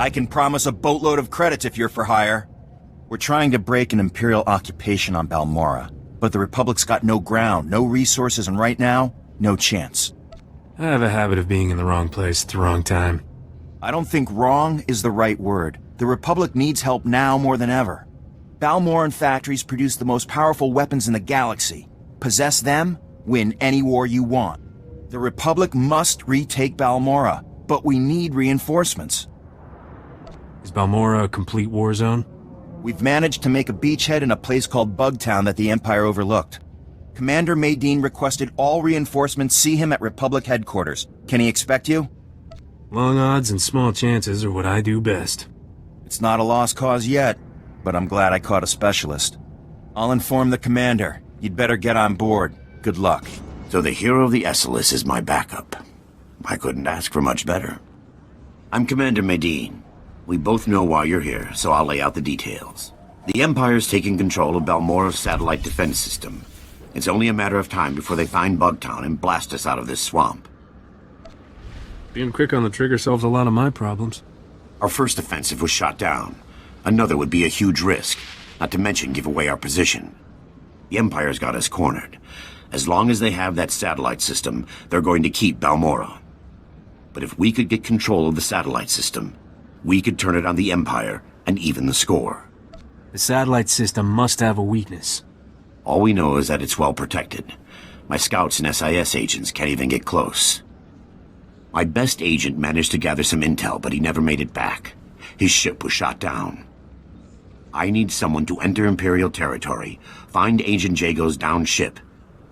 I can promise a boatload of credits if you're for hire. We're trying to break an Imperial occupation on Balmorra, but the Republic's got no ground, no resources, and right now, no chance. I have a habit of being in the wrong place at the wrong time. I don't think wrong is the right word. The Republic needs help now more than ever. Balmorran factories produce the most powerful weapons in the galaxy. Possess them, win any war you want. The Republic must retake Balmorra, but we need reinforcements. Is Balmorra a complete war zone? We've managed to make a beachhead in a place called Bugtown that the Empire overlooked. Commander Maydeen requested all reinforcements see him at Republic headquarters. Can he expect you? Long odds and small chances are what I do best. It's not a lost cause yet, but I'm glad I caught a specialist. I'll inform the commander. You'd better get on board. Good luck. So the hero of the Esselis is my backup. I couldn't ask for much better. I'm Commander Maydeen. We both know why you're here, so I'll lay out the details. The Empire's taking control of Balmorra's satellite defense system. It's only a matter of time before they find Bugtown and blast us out of this swamp. Being quick on the trigger solves a lot of my problems. Our first offensive was shot down. Another would be a huge risk, not to mention give away our position. The Empire's got us cornered. As long as they have that satellite system, they're going to keep Balmorra. But if we could get control of the satellite system, we could turn it on the Empire and even the score. The satellite system must have a weakness. All we know is that it's well protected. My scouts and SIS agents can't even get close. My best agent managed to gather some intel, but he never made it back. His ship was shot down. I need someone to enter Imperial territory, find Agent Jago's downed ship,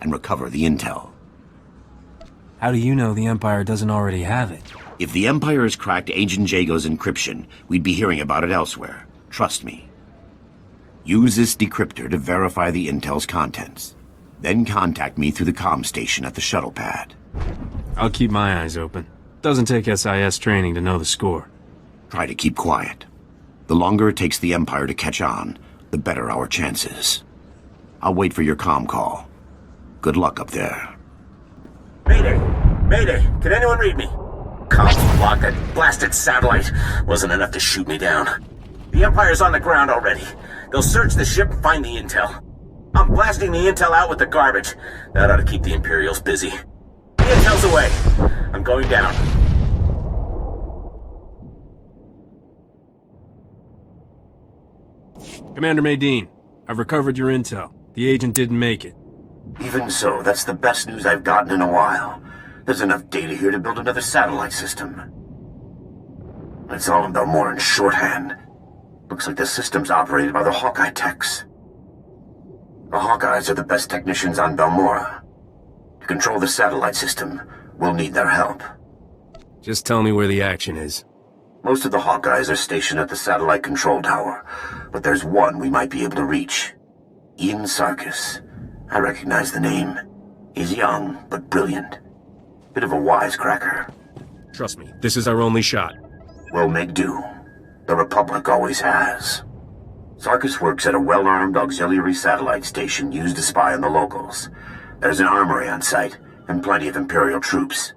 and recover the intel. How do you know the Empire doesn't already have it? If the Empire has cracked Agent Jago's encryption, we'd be hearing about it elsewhere. Trust me. Use this decryptor to verify the intel's contents. Then contact me through the comm station at the shuttle pad. I'll keep my eyes open. Doesn't take SIS training to know the score. Try to keep quiet. The longer it takes the Empire to catch on, the better our chances. I'll wait for your comm call. Good luck up there. Mayday! Mayday! Can anyone read me? Comms blocked. That blasted satellite wasn't enough to shoot me down. The Empire's on the ground already. They'll search the ship and find the intel. I'm blasting the intel out with the garbage. That ought to keep the Imperials busy. The intel's away. I'm going down. Commander Maydeen, I've recovered your intel. The agent didn't make it. Even so, that's the best news I've gotten in a while. There's enough data here to build another satellite system. It's all in Balmorran shorthand. Looks like the system's operated by the Hawkeye techs. The Hawkeyes are the best technicians on Balmorra. To control the satellite system, we'll need their help. Just tell me where the action is. Most of the Hawkeyes are stationed at the satellite control tower, but there's one we might be able to reach. Ian Sarkis. I recognize the name. He's young, but brilliant. Bit of a wisecracker. Trust me, this is our only shot. We'll make do. The Republic always has. Sarkis works at a well-armed auxiliary satellite station used to spy on the locals. There's an armory on site, and plenty of Imperial troops.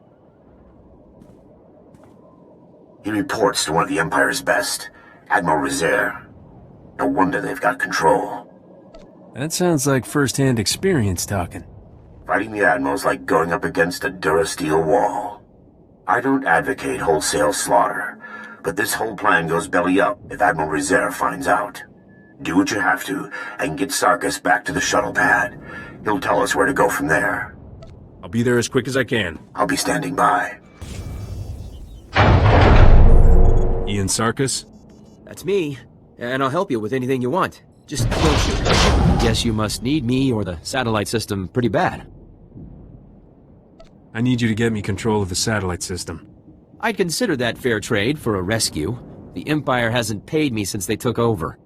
He reports to one of the Empire's best, Admiral Rezair. No wonder they've got control. That sounds like first-hand experience talking. Fighting the Admiral's like going up against a Durasteel wall. I don't advocate wholesale slaughter, but this whole plan goes belly up if Admiral Rezair finds out. Do what you have to, and get Sarkis back to the shuttle pad. He'll tell us where to go from there. I'll be there as quick as I can. I'll be standing by. Ian Sarkis? That's me, and I'll help you with anything you want. Just don't shoot. Guess you must need me or the satellite system pretty bad. I need you to get me control of the satellite system. I'd consider that fair trade for a rescue. The Empire hasn't paid me since they took over.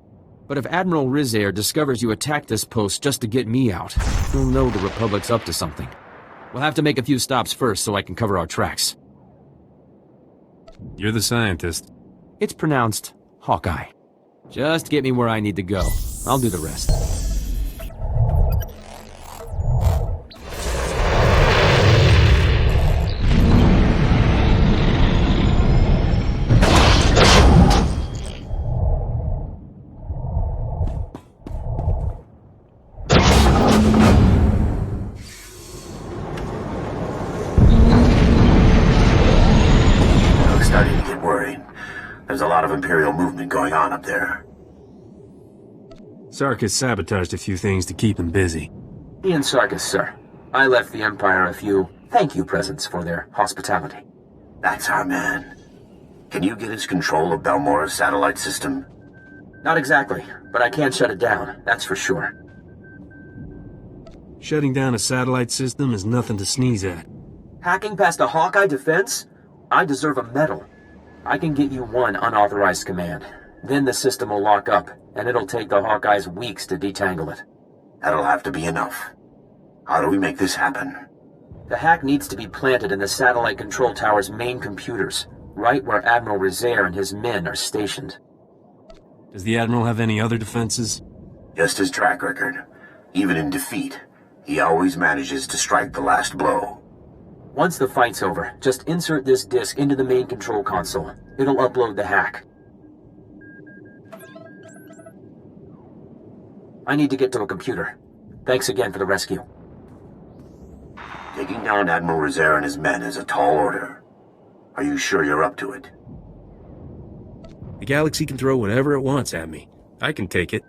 But if Admiral Rezair discovers you attacked this post just to get me out, he'll know the Republic's up to something. We'll have to make a few stops first so I can cover our tracks. You're the scientist. It's pronounced Hawkeye. Just get me where I need to go. I'll do the rest. There's a lot of Imperial movement going on up there. Sarkis sabotaged a few things to keep him busy. Ian Sarkis, sir. I left the Empire a few thank you presents for their hospitality. That's our man. Can you get us control of Balmorra's satellite system? Not exactly, but I can shut it down, that's for sure. Shutting down a satellite system is nothing to sneeze at. Hacking past a Hawkeye defense? I deserve a medal. I can get you one unauthorized command. Then the system will lock up, and it'll take the Hawkeyes weeks to detangle it. That'll have to be enough. How do we make this happen? The hack needs to be planted in the satellite control tower's main computers, right where Admiral Rizair and his men are stationed. Does the Admiral have any other defenses? Just his track record. Even in defeat, he always manages to strike the last blow. Once the fight's over, just insert this disk into the main control console. It'll upload the hack. I need to get to a computer. Thanks again for the rescue. Taking down Admiral Rizair and his men is a tall order. Are you sure you're up to it? The galaxy can throw whatever it wants at me. I can take it.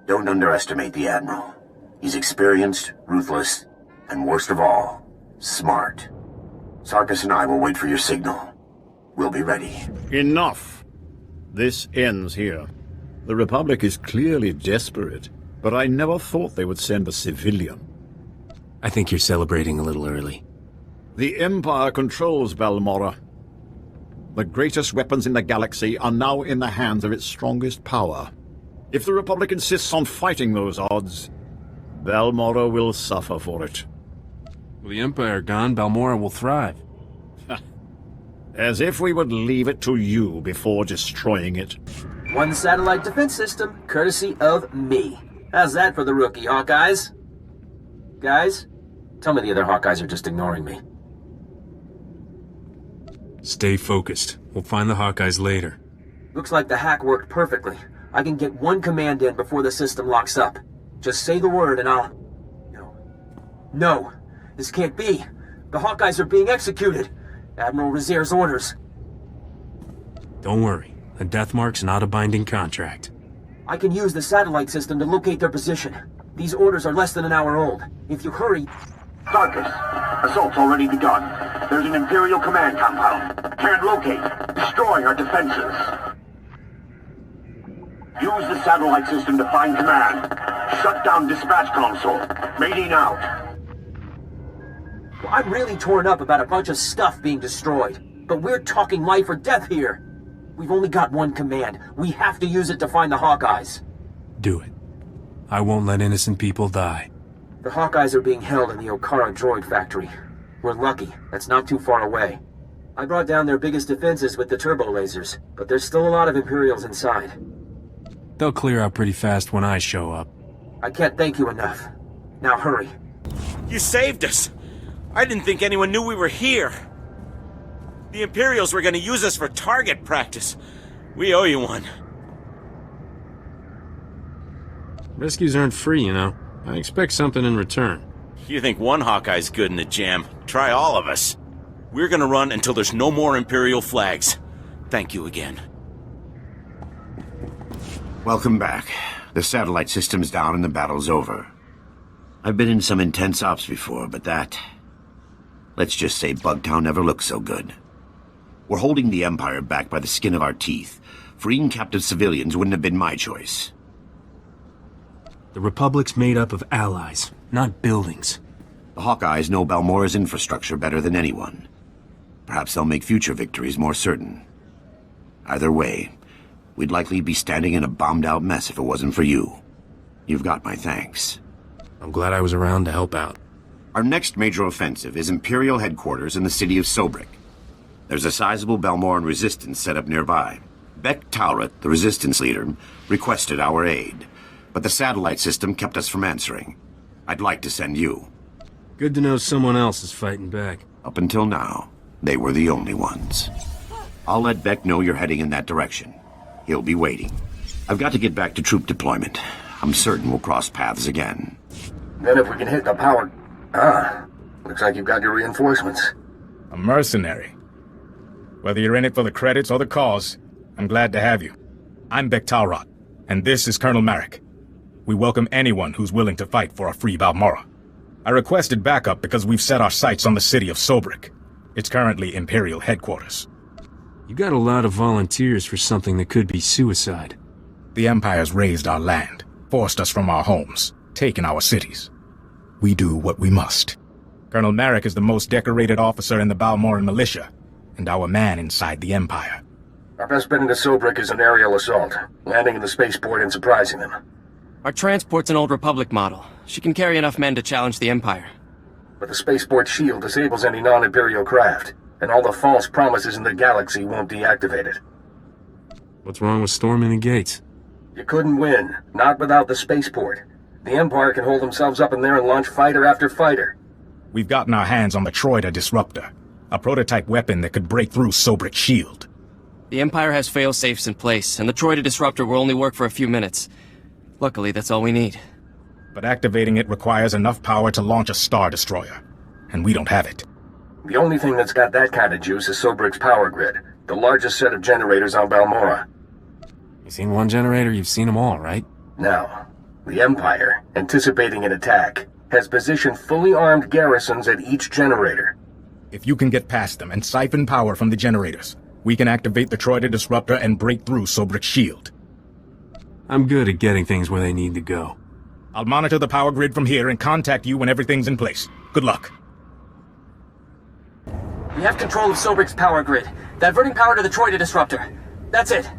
Don't underestimate the Admiral. He's experienced, ruthless, and worst of all, smart. Sarkis and I will wait for your signal. We'll be ready. Enough. This ends here. The Republic is clearly desperate, but I never thought they would send a civilian. I think you're celebrating a little early. The Empire controls Balmorra. The greatest weapons in the galaxy are now in the hands of its strongest power. If the Republic insists on fighting those odds, Balmorra will suffer for it. With the Empire gone, Balmorra will thrive. As if we would leave it to you before destroying it. One satellite defense system, courtesy of me. How's that for the rookie, Hawkeyes? Guys, tell me the other Hawkeyes are just ignoring me. Stay focused. We'll find the Hawkeyes later. Looks like the hack worked perfectly. I can get one command in before the system locks up. Just say the word and I'll... No. This can't be. The Hawkeyes are being executed. Admiral Rizair's orders. Don't worry. A death mark's not a binding contract. I can use the satellite system to locate their position. These orders are less than an hour old. If you hurry... Sarkis, assault's already begun. There's an Imperial command compound. Can't locate. Destroy our defenses. Use the satellite system to find command. Shut down dispatch console. Mating out. I'm really torn up about a bunch of stuff being destroyed. But we're talking life or death here. We've only got one command. We have to use it to find the Hawkeyes. Do it. I won't let innocent people die. The Hawkeyes are being held in the Okara droid factory. We're lucky. That's not too far away. I brought down their biggest defenses with the turbo lasers, but there's still a lot of Imperials inside. They'll clear out pretty fast when I show up. I can't thank you enough. Now hurry. You saved us! I didn't think anyone knew we were here. The Imperials were gonna use us for target practice. We owe you one. Rescues aren't free, you know. I expect something in return. You think one Hawkeye's good in the jam? Try all of us. We're gonna run until there's no more Imperial flags. Thank you again. Welcome back. The satellite system's down and the battle's over. I've been in some intense ops before, but that... Let's just say Bugtown never looked so good. We're holding the Empire back by the skin of our teeth. Freeing captive civilians wouldn't have been my choice. The Republic's made up of allies, not buildings. The Hawkeyes know Balmorra's infrastructure better than anyone. Perhaps they'll make future victories more certain. Either way, we'd likely be standing in a bombed-out mess if it wasn't for you. You've got my thanks. I'm glad I was around to help out. Our next major offensive is Imperial headquarters in the city of Sobrik. There's a sizable Balmorran resistance set up nearby. Beck Tauret, the resistance leader, requested our aid, but the satellite system kept us from answering. I'd like to send you. Good to know someone else is fighting back. Up until now, they were the only ones. I'll let Beck know you're heading in that direction. He'll be waiting. I've got to get back to troop deployment. I'm certain we'll cross paths again. Then if we can hit the power... looks like you've got your reinforcements. A mercenary. Whether you're in it for the credits or the cause, I'm glad to have you. I'm Bektalrot, and this is Colonel Marek. We welcome anyone who's willing to fight for a free Balmorra. I requested backup because we've set our sights on the city of Sobrik. It's currently Imperial headquarters. You got a lot of volunteers for something that could be suicide. The Empire's raised our land, forced us from our homes, taken our cities. We do what we must. Colonel Marek is the most decorated officer in the Balmorran militia, and our man inside the Empire. Our best bet into Sobrik is an aerial assault, landing in the spaceport and surprising them. Our transport's an old Republic model. She can carry enough men to challenge the Empire. But the spaceport shield disables any non-Imperial craft, and all the false promises in the galaxy won't deactivate it. What's wrong with storming the gates? You couldn't win, not without the spaceport. The Empire can hold themselves up in there and launch fighter after fighter. We've gotten our hands on the Swtor disruptor, a prototype weapon that could break through Sobrik's shield. The Empire has fail-safes in place, and the Swtor disruptor will only work for a few minutes. Luckily, that's all we need. But activating it requires enough power to launch a Star Destroyer, and we don't have it. The only thing that's got that kind of juice is Sobrik's power grid, the largest set of generators on Balmorra. You've seen one generator, you've seen them all, right? Now, the Empire, anticipating an attack, has positioned fully armed garrisons at each generator. If you can get past them and siphon power from the generators, we can activate the Swtor disruptor and break through Sobrik's shield. I'm good at getting things where they need to go. I'll monitor the power grid from here and contact you when everything's in place. Good luck. We have control of Sobrik's power grid, diverting power to the Swtor disruptor. That's it.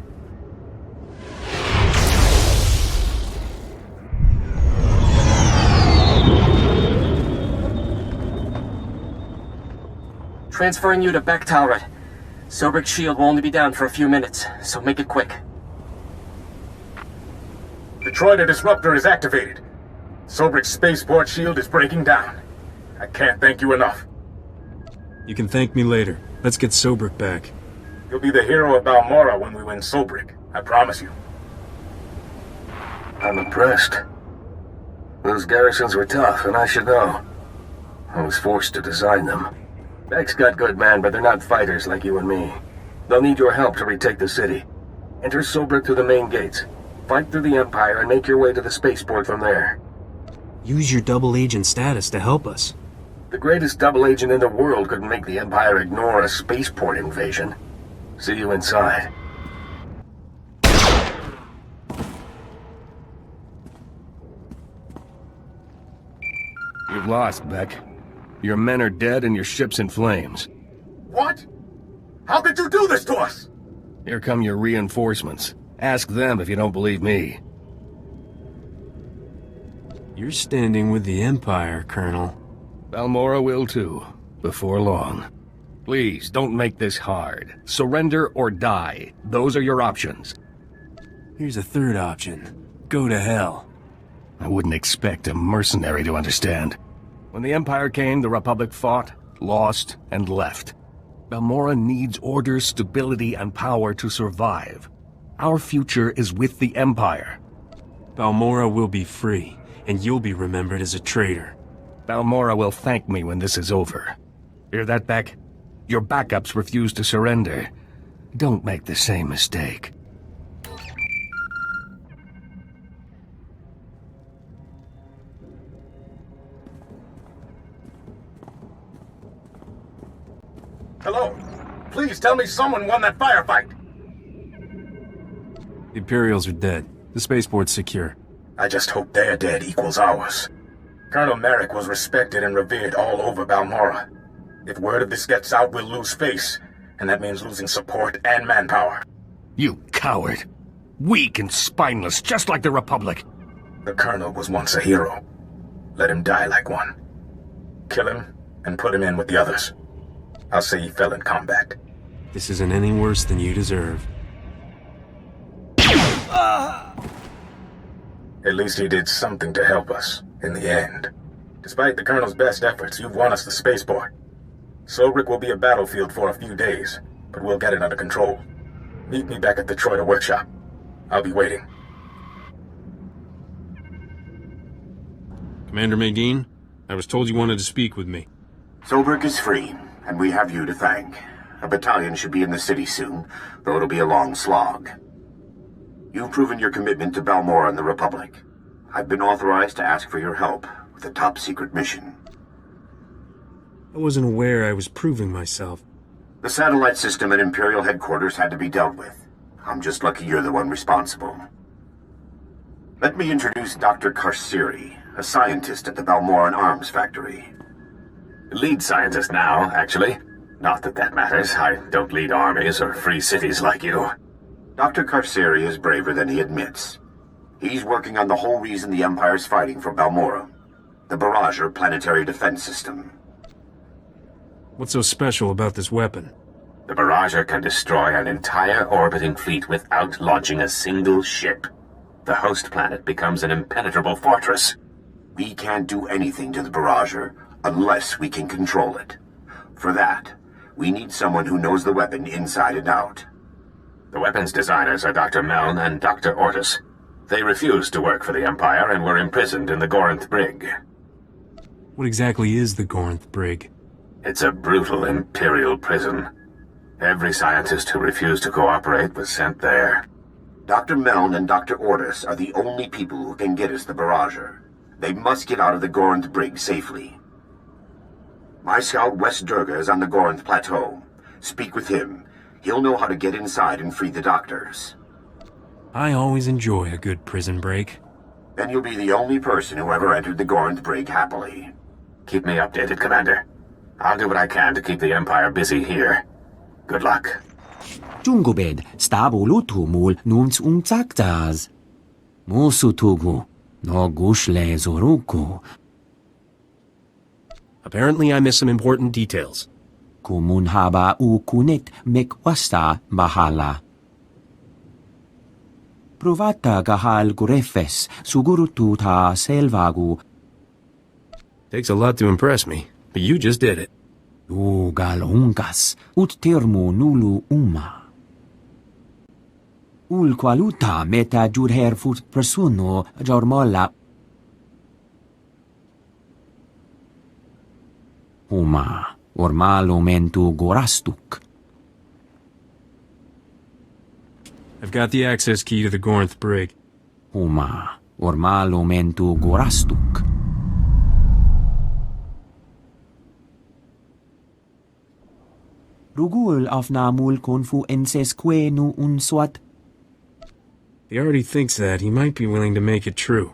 Transferring you to Bektalrot. Sobrik's shield will only be down for a few minutes, so make it quick. The Swtor disruptor is activated. Sobrik's spaceport shield is breaking down. I can't thank you enough. You can thank me later. Let's get Sobrik back. You'll be the hero of Balmorra when we win Sobrik. I promise you. I'm impressed. Those garrisons were tough, and I should know. I was forced to design them. Bek's got good men, but they're not fighters like you and me. They'll need your help to retake the city. Enter Sobrik through the main gates. Fight through the Empire and make your way to the spaceport from there. Use your double agent status to help us. The greatest double agent in the world couldn't make the Empire ignore a spaceport invasion. See you inside. You've lost, Bek. Your men are dead and your ship's in flames. What? How could you do this to us? Here come your reinforcements. Ask them if you don't believe me. You're standing with the Empire, Colonel. Balmorra will too, before long. Please, don't make this hard. Surrender or die. Those are your options. Here's a third option. Go to hell. I wouldn't expect a mercenary to understand. When the Empire came, the Republic fought, lost, and left. Balmorra needs order, stability, and power to survive. Our future is with the Empire. Balmorra will be free, and you'll be remembered as a traitor. Balmorra will thank me when this is over. Hear that, Bek? Your backups refuse to surrender. Don't make the same mistake. Hello? Please tell me someone won that firefight! The Imperials are dead. The spaceport's secure. I just hope their dead equals ours. Colonel Marek was respected and revered all over Balmorra. If word of this gets out, we'll lose face, and that means losing support and manpower. You coward! Weak and spineless, just like the Republic! The Colonel was once a hero. Let him die like one. Kill him, and put him in with the others. I'll say he fell in combat. This isn't any worse than you deserve. At least he did something to help us, in the end. Despite the Colonel's best efforts, you've won us the spaceport. Sobrik will be a battlefield for a few days, but we'll get it under control. Meet me back at the Swtor workshop. I'll be waiting. Commander Medine, I was told you wanted to speak with me. Sobrik is free, and we have you to thank. A battalion should be in the city soon, though it'll be a long slog. You've proven your commitment to Balmorra and the Republic. I've been authorized to ask for your help with a top-secret mission. I wasn't aware I was proving myself. The satellite system at Imperial headquarters had to be dealt with. I'm just lucky you're the one responsible. Let me introduce Dr. Karsiri, a scientist at the Balmorran arms factory. Lead scientist now, actually. Not that that matters. I don't lead armies or free cities like you. Dr. Karsiri is braver than he admits. He's working on the whole reason the Empire's fighting for Balmorra, the Barrager planetary defense system. What's so special about this weapon? The Barrager can destroy an entire orbiting fleet without launching a single ship. The host planet becomes an impenetrable fortress. We can't do anything to the Barrager unless we can control it. For that, we need someone who knows the weapon inside and out. The weapons designers are Dr. Meln and Dr. Ortis. They refused to work for the Empire and were imprisoned in the Gorinth Brig. What exactly is the Gorinth Brig? It's a brutal Imperial prison. Every scientist who refused to cooperate was sent there. Dr. Meln and Dr. Ortis are the only people who can get us the Barrager. They must get out of the Gorinth Brig safely. My scout West Durga is on the Gorinth Plateau. Speak with him. He'll know how to get inside and free the doctors. I always enjoy a good prison break. Then you'll be the only person who ever entered the Gorinth Brig happily. Keep me updated, Commander. I'll do what I can to keep the Empire busy here. Good luck. Jungobed, stabulutumul numts umtsaktas. Mosutugu, no gushle zoruku. Apparently I missed some important details. Kumunhaba ukunet mekwasta bahala. Provata gahal gurefes sugurututa selvagu. Takes a lot to impress me, but you just did it. Galungas ut termo nulu uma. Ul qualuta meta jurherfut presuno jormolla. Uma ormalo mentu gorastuk. I've got the access key to the Gorinth Brig. Uma ormalo mentu gorastuk. Rugul afnamul konfu ensesque nu unswat. He already thinks that. He might be willing to make it true.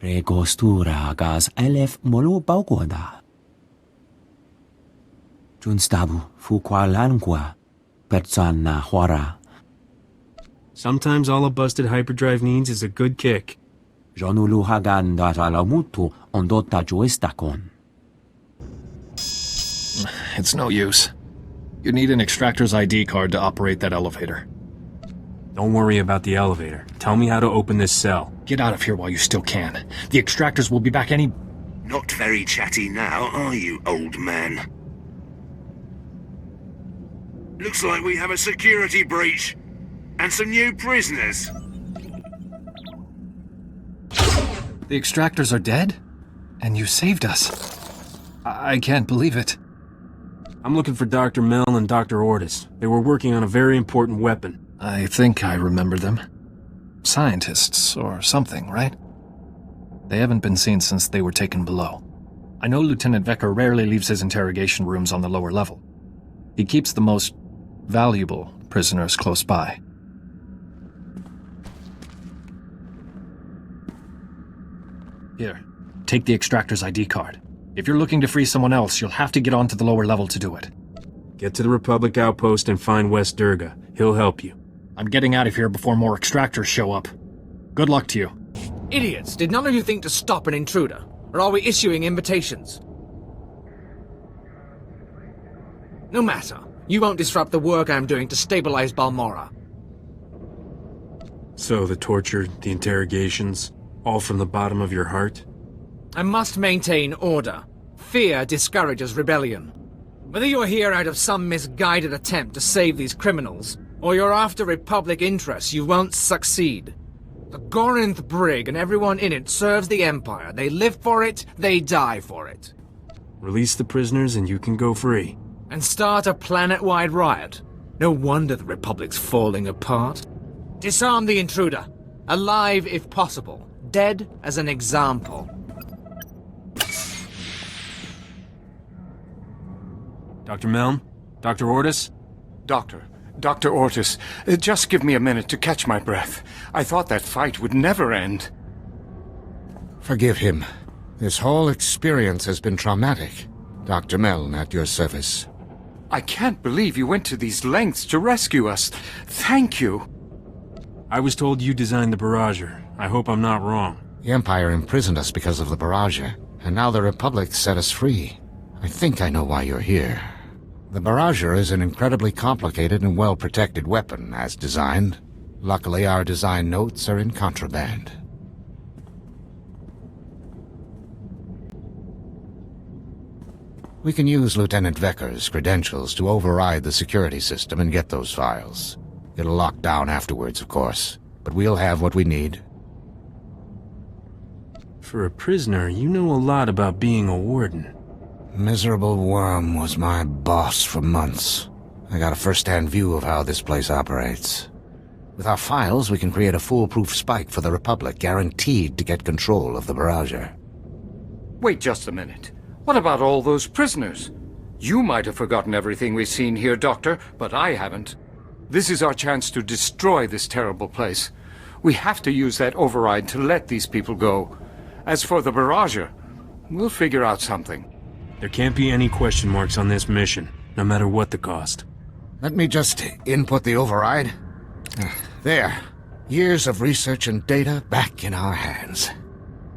Regostura gas elef molo paukoda. Junstabu fu qualanqua persana huara. Sometimes all a busted hyperdrive needs is a good kick. Jonulu hagan datalamutu ondota joestakon. It's no use. You need an extractor's ID card to operate that elevator. Don't worry about the elevator. Tell me how to open this cell. Get out of here while you still can. The extractors will be back any... Not very chatty now, are you, old man? Looks like we have a security breach. And some new prisoners. The extractors are dead? And you saved us. I can't believe it. I'm looking for Dr. Meln and Dr. Ortis. They were working on a very important weapon. I think I remember them. Scientists, or something, right? They haven't been seen since they were taken below. I know Lieutenant Vecker rarely leaves his interrogation rooms on the lower level. He keeps the most valuable prisoners close by. Here, take the extractor's ID card. If you're looking to free someone else, you'll have to get onto the lower level to do it. Get to the Republic outpost and find West Durga. He'll help you. I'm getting out of here before more extractors show up. Good luck to you. Idiots, did none of you think to stop an intruder? Or are we issuing invitations? No matter. You won't disrupt the work I'm doing to stabilize Balmorra. So, the torture, the interrogations, all from the bottom of your heart? I must maintain order. Fear discourages rebellion. Whether you're here out of some misguided attempt to save these criminals, or you're after Republic interests, you won't succeed. The Gorinth Brig and everyone in it serves the Empire. They live for it, they die for it. Release the prisoners and you can go free. And start a planet-wide riot? No wonder the Republic's falling apart. Disarm the intruder. Alive if possible. Dead as an example. Dr. Milne? Dr. Ortis? Dr. Ortis, just give me a minute to catch my breath. I thought that fight would never end. Forgive him. This whole experience has been traumatic. Dr. Milne at your service. I can't believe you went to these lengths to rescue us. Thank you. I was told you designed the barrager. I hope I'm not wrong. The Empire imprisoned us because of the barrager, and now the Republic set us free. I think I know why you're here. The barrager is an incredibly complicated and well-protected weapon, as designed. Luckily, our design notes are in contraband. We can use Lieutenant Vecker's credentials to override the security system and get those files. It'll lock down afterwards, of course, but we'll have what we need. For a prisoner, you know a lot about being a warden. Miserable Worm was my boss for months. I got a first-hand view of how this place operates. With our files, we can create a foolproof spike for the Republic, guaranteed to get control of the barrager. Wait just a minute. What about all those prisoners? You might have forgotten everything we've seen here, Doctor, but I haven't. This is our chance to destroy this terrible place. We have to use that override to let these people go. As for the barrager, we'll figure out something. There can't be any question marks on this mission, no matter what the cost. Let me just input the override. There. Years of research and data back in our hands.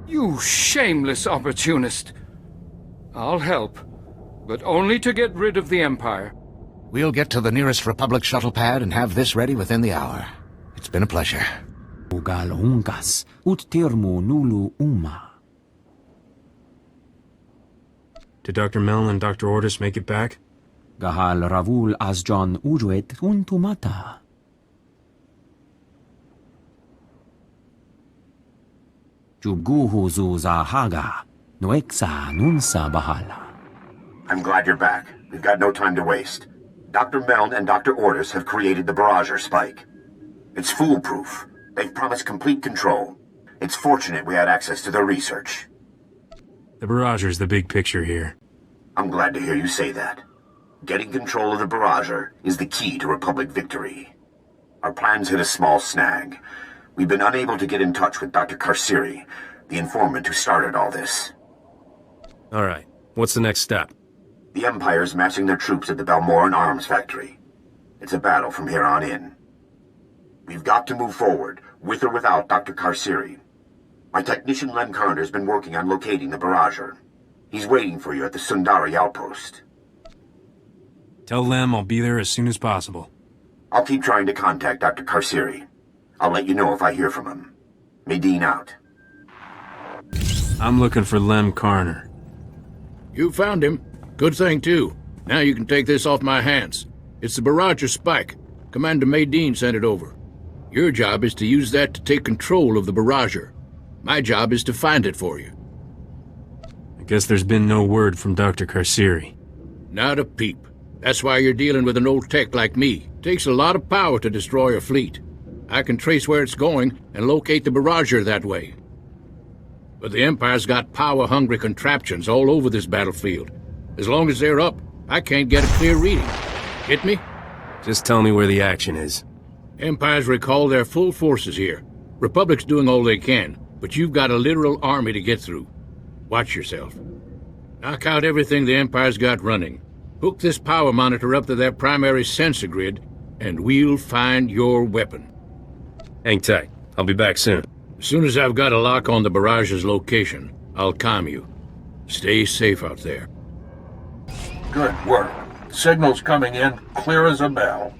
You shameless opportunist. I'll help, but only to get rid of the Empire. We'll get to the nearest Republic shuttle pad and have this ready within the hour. It's been a pleasure. Did Dr. Milne and Dr. Ortis make it back? Gahal Ravul Asjon Ujuet Untumata. Juguhu Zuza Haga. Noexa Nunsa Bahala. I'm glad you're back. We've got no time to waste. Dr. Milne and Dr. Ortis have created the barrager spike. It's foolproof. They've promised complete control. It's fortunate we had access to their research. The barrager's the big picture here. I'm glad to hear you say that. Getting control of the barrager is the key to Republic victory. Our plans hit a small snag. We've been unable to get in touch with Dr. Karsiri, the informant who started all this. All right. What's the next step? The Empire's massing their troops at the Balmorra arms factory. It's a battle from here on in. We've got to move forward, with or without Dr. Karsiri. My technician Len Carter's been working on locating the barrager. He's waiting for you at the Sundari outpost. Tell Lem I'll be there as soon as possible. I'll keep trying to contact Dr. Karsiri. I'll let you know if I hear from him. Medine out. I'm looking for Lem Carner. You found him. Good thing, too. Now you can take this off my hands. It's the barrager spike. Commander Medine sent it over. Your job is to use that to take control of the barrager. My job is to find it for you. I guess there's been no word from Dr. Karsiri. Not a peep. That's why you're dealing with an old tech like me. It takes a lot of power to destroy a fleet. I can trace where it's going and locate the barrager that way. But the Empire's got power-hungry contraptions all over this battlefield. As long as they're up, I can't get a clear reading. Hit me? Just tell me where the action is. Empire's recalled their full forces here. Republic's doing all they can, but you've got a literal army to get through. Watch yourself. Knock out everything the Empire's got running. Hook this power monitor up to their primary sensor grid, and we'll find your weapon. Hang tight. I'll be back soon. As soon as I've got a lock on the barrage's location, I'll calm you. Stay safe out there. Good work. Signal's coming in, clear as a bell.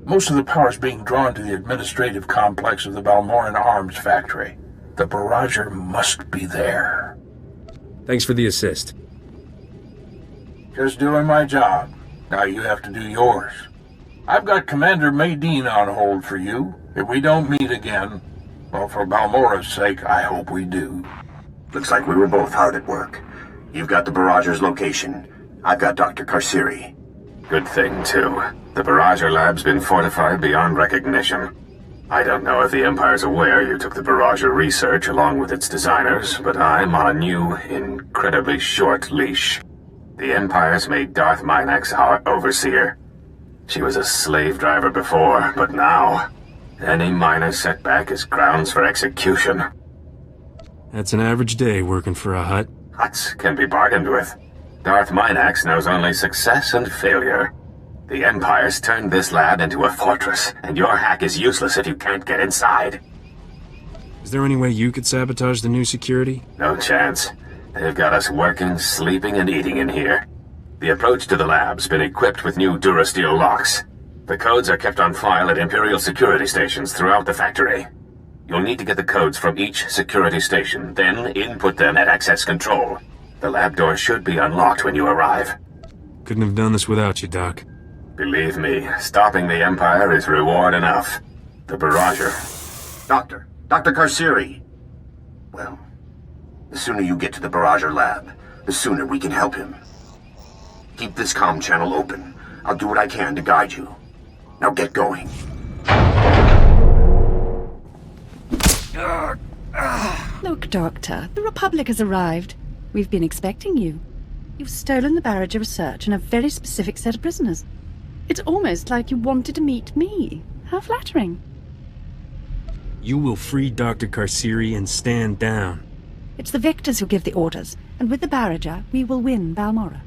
Most of the power's being drawn to the administrative complex of the Balmorran arms factory. The barrager must be there. Thanks for the assist. Just doing my job. Now you have to do yours. I've got Commander Medine on hold for you. If we don't meet again, well, for Balmorra's sake, I hope we do. Looks like we were both hard at work. You've got the barrager's location. I've got Dr. Karsiri. Good thing, too. The Barrager lab's been fortified beyond recognition. I don't know if the Empire's aware you took the Barrager research along with its designers, but I'm on a new, incredibly short leash. The Empire's made Darth Minax our overseer. She was a slave driver before, but now, any minor setback is grounds for execution. That's an average day working for a hut. Huts can be bargained with. Darth Minax knows only success and failure. The Empire's turned this lab into a fortress, and your hack is useless if you can't get inside. Is there any way you could sabotage the new security? No chance. They've got us working, sleeping, and eating in here. The approach to the lab's been equipped with new Durasteel locks. The codes are kept on file at Imperial security stations throughout the factory. You'll need to get the codes from each security station, then input them at access control. The lab door should be unlocked when you arrive. Couldn't have done this without you, Doc. Believe me, stopping the Empire is reward enough. The Barrager. Dr. Karsiri. Well, the sooner you get to the Barrager lab, the sooner we can help him. Keep this comm channel open. I'll do what I can to guide you. Now get going. Look, Doctor, the Republic has arrived. We've been expecting you. You've stolen the Barrager research and a very specific set of prisoners. It's almost like you wanted to meet me. How flattering. You will free Dr. Karsiri and stand down. It's the victors who give the orders, and with the Barrager, we will win Balmorra.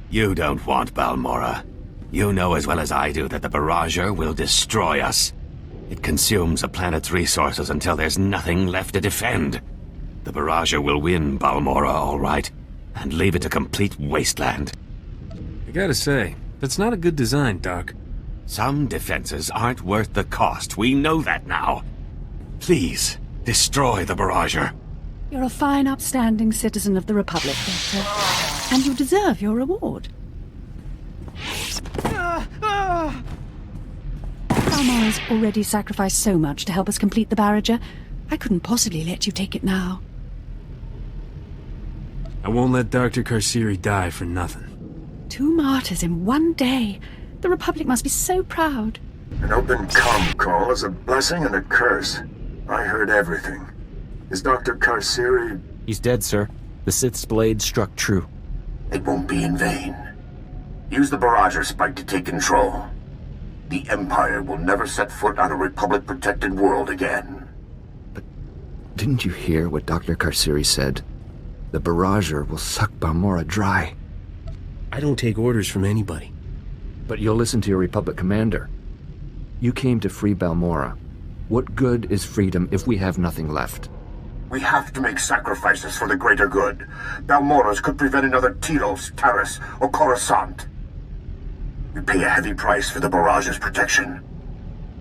You don't want Balmorra. You know as well as I do that the Barrager will destroy us. It consumes a planet's resources until there's nothing left to defend. The Barrager will win Balmorra, all right, and leave it a complete wasteland. I gotta say, that's not a good design, Doc. Some defenses aren't worth the cost. We know that now. Please, destroy the Barrager. You're a fine, upstanding citizen of the Republic, Doctor, and you deserve your reward. Balmorra's already sacrificed so much to help us complete the Barrager. I couldn't possibly let you take it now. I won't let Dr. Karsiri die for nothing. 2 martyrs in one day. The Republic must be so proud. An open comm call is a blessing and a curse. I heard everything. Is Dr. Karsiri... He's dead, sir. The Sith's blade struck true. It won't be in vain. Use the Barrager spike to take control. The Empire will never set foot on a Republic-protected world again. But didn't you hear what Dr. Karsiri said? The Barrager will suck Balmorra dry. I don't take orders from anybody. But you'll listen to your Republic commander. You came to free Balmorra. What good is freedom if we have nothing left? We have to make sacrifices for the greater good. Balmorra's could prevent another Tylos, Taris, or Coruscant. We pay a heavy price for the Barrage's protection,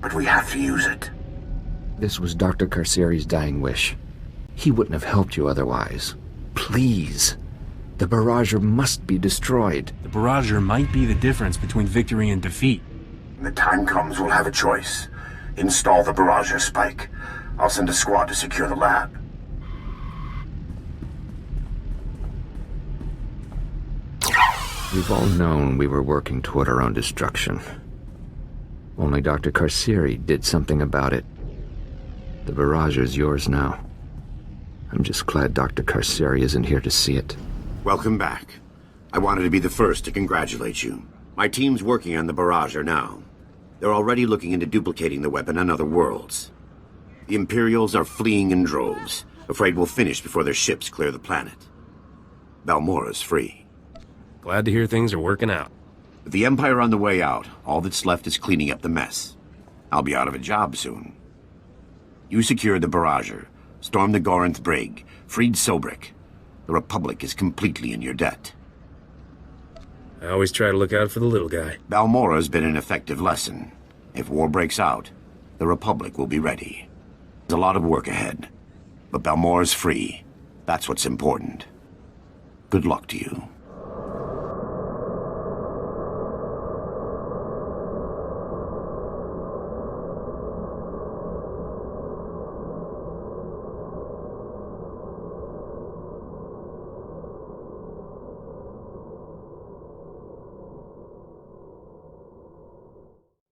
but we have to use it. This was Dr. Karsiri's dying wish. He wouldn't have helped you otherwise. Please. The Barrager must be destroyed. The Barrager might be the difference between victory and defeat. When the time comes, we'll have a choice. Install the Barrager spike. I'll send a squad to secure the lab. We've all known we were working toward our own destruction. Only Dr. Karsiri did something about it. The Barrager's yours now. I'm just glad Dr. Karsiri isn't here to see it. Welcome back. I wanted to be the first to congratulate you. My team's working on the Barrager now. They're already looking into duplicating the weapon on other worlds. The Imperials are fleeing in droves, afraid we'll finish before their ships clear the planet. Balmorra's free. Glad to hear things are working out. With the Empire on the way out, all that's left is cleaning up the mess. I'll be out of a job soon. You secured the Barrager, stormed the Gorinth Brig, freed Sobrik. The Republic is completely in your debt. I always try to look out for the little guy. Balmorra's been an effective lesson. If war breaks out, the Republic will be ready. There's a lot of work ahead. But Balmorra's free. That's what's important. Good luck to you.